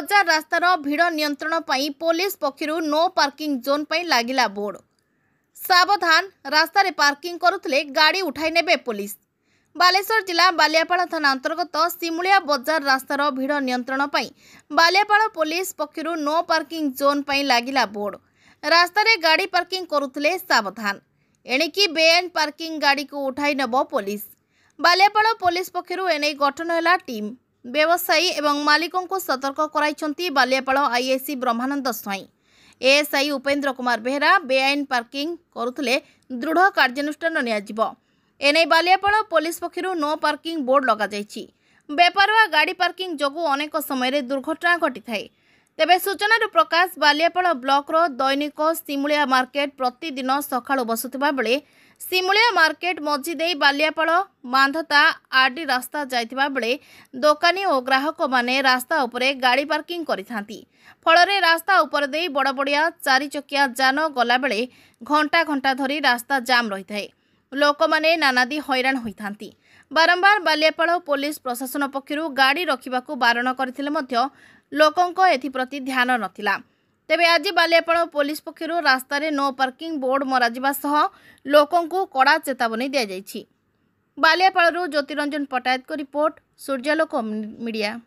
बजार रास्तार भिड़ नियंत्रण पाई पुलिस पक्षरु नो पार्किंग जोन पाई लागिला बोर्ड। सावधान, रास्ता रे पार्किंग करुथले गाड़ी उठाई नेबे पुलिस। बालेश्वर जिला बालियापाड़ थाना अंतर्गत सिमुलिया बजार रास्तार भिड़ नियंत्रण पाई Baliapal police पक्षरु no parking zone पाई लागिला बोर्ड। रास्ता रे गाड़ी पार्किंग करुथले सावधान, एणिकी बेआईन पार्किंग गाड़ी को उठाई नेब पुलिस। बालियापाड़ पुलिस पक्षरु एने गठन हैला टीम। व्यवसायी एवं मालिकों को सतर्क कराइछंती बालियापाड़ आईआईसी ब्रह्मानंद स्वाई। एएसआई उपेन्द्र कुमार बेहरा बेआईन पार्किंग करुथले दृढ़ कार्यानुष्ठान नियाजिबो। एने Baliapal police पक्षरु no parking board लगा जायछि। बेपारुआ गाड़ी पार्किंग जोगु अनेक समय दुर्घटना घटी थाए। तेबे सूचना प्रकाश बालियापाड़ ब्लॉक रो दैनिक सिमुलिया मार्केट प्रतिदिन सकाळु बसुथिबा बेले सिमुलिया मार्केट मझी देई बालियापाड़ बांधता आरडी रास्ता जाइथिबा बेले दोकानी और ग्राहक माने रास्ता उपरे गाड़ी पार्किंग करिथांती। फलरे रास्ता उपर देई बड़ बड़िया चारि चकिया जान गला बेले घंटा घंटा धरी रास्ता जाम रही थाए। लोक माने नानादी हैरान होइथांती। बारंबार बालियापाड़ पुलिस प्रशासन पक्षरु गाड़ी रखिबाकू बारण करथिले मध्य लोकंको एथिप्रति ध्यान नथिला। तेबे आज बालियापाड़ पुलिस पक्षरु रास्ता रे नो पार्किंग बोर्ड मराजिबा सह लोकंको कड़ा चेतावनी दिया जायछि। बालियापाड़रू ज्योतिरंजन पटायत को रिपोर्ट, सूर्यालोक मीडिया।